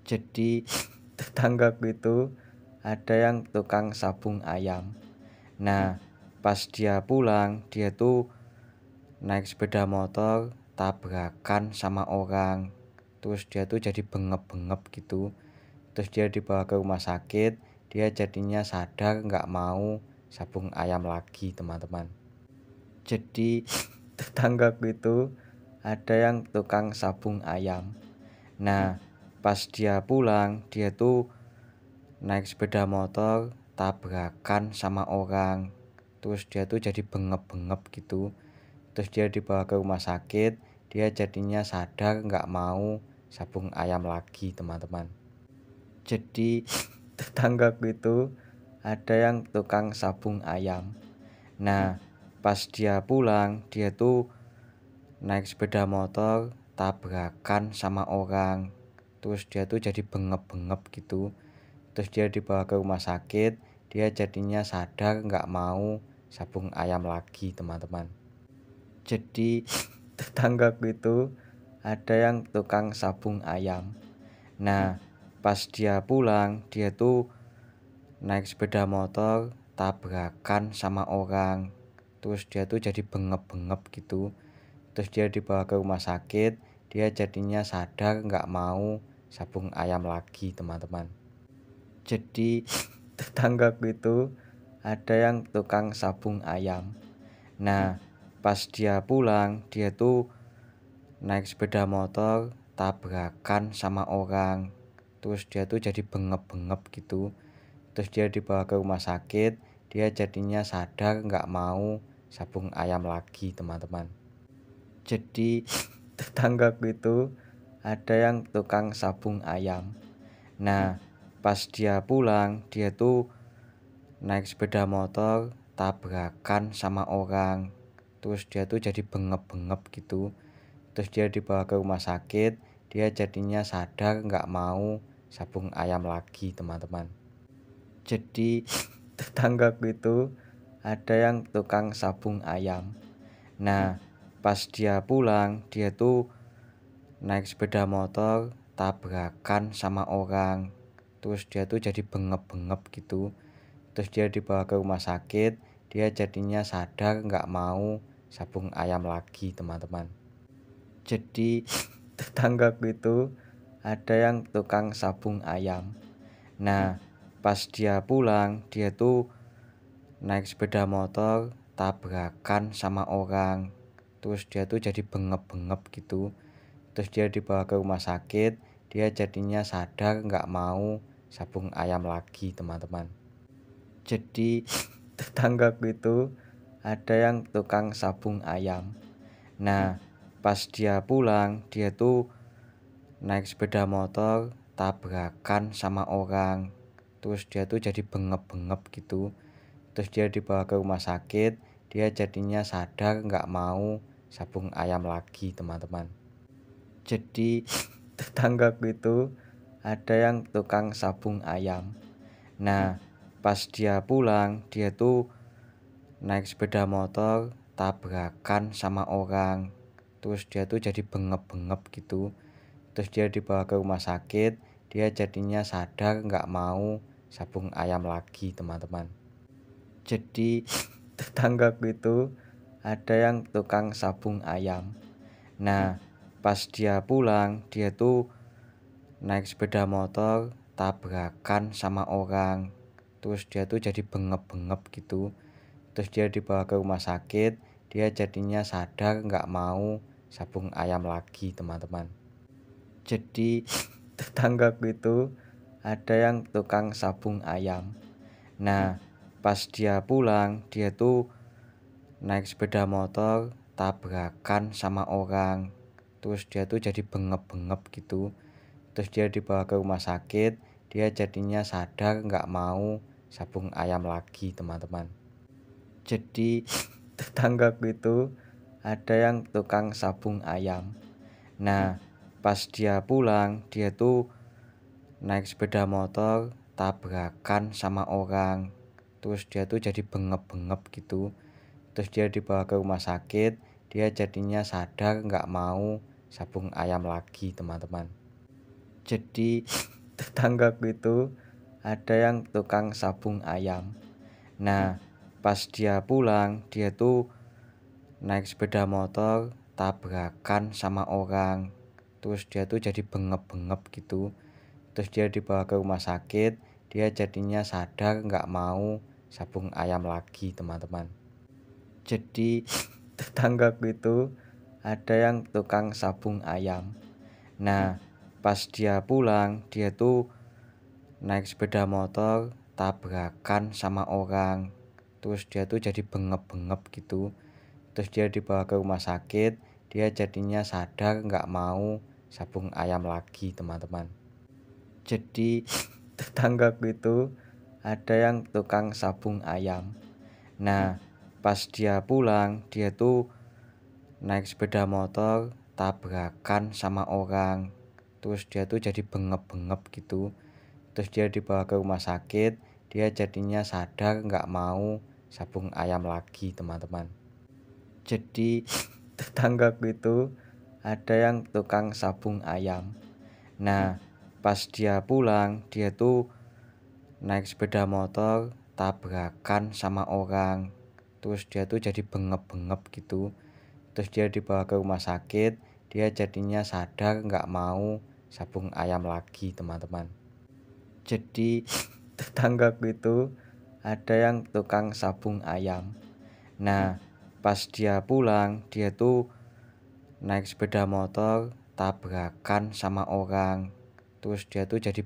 Jadi tetanggaku itu ada yang tukang sabung ayam. Nah, pas dia pulang, dia tuh naik sepeda motor tabrakan sama orang. Terus dia tuh jadi bengep-bengep gitu. Terus dia dibawa ke rumah sakit. Dia jadinya sadar nggak mau sabung ayam lagi, teman-teman. Jadi tetanggaku itu ada yang tukang sabung ayam. Nah, pas dia pulang, dia tuh naik sepeda motor tabrakan sama orang. Terus dia tuh jadi bengep-bengep gitu. Terus dia dibawa ke rumah sakit. Dia jadinya sadar nggak mau sabung ayam lagi, teman-teman. Jadi tetanggaku itu ada yang tukang sabung ayam. Nah, pas dia pulang, dia tuh naik sepeda motor tabrakan sama orang. Terus dia tuh jadi bengep-bengep gitu. Terus dia dibawa ke rumah sakit. Dia jadinya sadar nggak mau sabung ayam lagi, teman-teman. Jadi tetanggaku itu ada yang tukang sabung ayam. Nah, pas dia pulang, dia tuh naik sepeda motor tabrakan sama orang. Terus dia tuh jadi bengep-bengep gitu. Terus dia dibawa ke rumah sakit. Dia jadinya sadar nggak mau sabung ayam lagi, teman-teman. Jadi tetanggaku itu ada yang tukang sabung ayam. Nah, pas dia pulang, dia tuh naik sepeda motor tabrakan sama orang. Terus dia tuh jadi bengep-bengep gitu. Terus dia dibawa ke rumah sakit. Dia jadinya sadar nggak mau sabung ayam lagi, teman-teman. Jadi tetanggaku itu ada yang tukang sabung ayam. Nah, pas dia pulang, dia tuh naik sepeda motor tabrakan sama orang. Terus dia tuh jadi bengep-bengep gitu. Terus dia dibawa ke rumah sakit. Dia jadinya sadar nggak mau sabung ayam lagi, teman-teman. Jadi tetanggaku itu ada yang tukang sabung ayam. Nah, pas dia pulang, dia tuh naik sepeda motor tabrakan sama orang. Terus dia tuh jadi bengep-bengep gitu. Terus dia dibawa ke rumah sakit. Dia jadinya sadar nggak mau sabung ayam lagi, teman-teman. Jadi tetanggaku itu ada yang tukang sabung ayam. Nah, pas dia pulang, dia tuh naik sepeda motor tabrakan sama orang. Terus dia tuh jadi bengep-bengep gitu. Terus dia dibawa ke rumah sakit. Dia jadinya sadar nggak mau sabung ayam lagi, teman-teman. Jadi tetanggaku itu ada yang tukang sabung ayam. Nah, pas dia pulang, dia tuh naik sepeda motor tabrakan sama orang. Terus dia tuh jadi bengep-bengep gitu. Terus dia dibawa ke rumah sakit. Dia jadinya sadar nggak mau sabung ayam lagi, teman-teman. Jadi tetanggaku itu ada yang tukang sabung ayam. Nah, pas dia pulang, dia tuh naik sepeda motor tabrakan sama orang. Terus dia tuh jadi bengep-bengep gitu. Terus dia dibawa ke rumah sakit. Dia jadinya sadar nggak mau sabung ayam lagi, teman-teman. Jadi tetanggaku itu ada yang tukang sabung ayam. Nah, pas dia pulang, dia tuh naik sepeda motor tabrakan sama orang. Terus dia tuh jadi bengep-bengep gitu. Terus dia dibawa ke rumah sakit. Dia jadinya sadar nggak mau sabung ayam lagi, teman-teman. Jadi tetanggaku itu ada yang tukang sabung ayam. Nah, pas dia pulang, dia tuh naik sepeda motor tabrakan sama orang. Terus dia tuh jadi bengep-bengep gitu. Terus dia dibawa ke rumah sakit. Dia jadinya sadar nggak mau sabung ayam lagi, teman-teman. Jadi tetanggaku itu ada yang tukang sabung ayam. Nah, pas dia pulang, dia tuh naik sepeda motor tabrakan sama orang. Terus dia tuh jadi bengep-bengep gitu. Terus dia dibawa ke rumah sakit. Dia jadinya sadar nggak mau sabung ayam lagi, teman-teman. Jadi tetanggaku itu ada yang tukang sabung ayam. Nah, pas dia pulang, dia tuh naik sepeda motor, tabrakan sama orang. Terus dia tuh jadi bengep-bengep gitu. Terus dia dibawa ke rumah sakit, dia jadinya sadar nggak mau sabung ayam lagi, teman-teman. Jadi tetanggaku itu ada yang tukang sabung ayam. Nah, pas dia pulang, dia tuh naik sepeda motor, tabrakan sama orang. Terus dia tuh jadi bengep-bengep gitu. Terus dia dibawa ke rumah sakit, dia jadinya sadar nggak mau sabung ayam lagi, teman-teman. Jadi tetanggaku itu ada yang tukang sabung ayam. Nah, pas dia pulang, dia tuh naik sepeda motor, tabrakan sama orang. Terus dia tuh jadi bengep-bengep gitu. Terus dia dibawa ke rumah sakit, dia jadinya sadar nggak mau sabung ayam lagi, teman-teman. Jadi tetanggaku itu ada yang tukang sabung ayam. Nah, pas dia pulang, dia tuh naik sepeda motor, tabrakan sama orang. Terus dia tuh jadi bengep-bengep gitu. Terus dia dibawa ke rumah sakit, dia jadinya sadar nggak mau sabung ayam lagi, teman-teman. Jadi tetanggaku itu ada yang tukang sabung ayam. Nah, pas dia pulang, dia tuh naik sepeda motor, tabrakan sama orang. Terus dia tuh jadi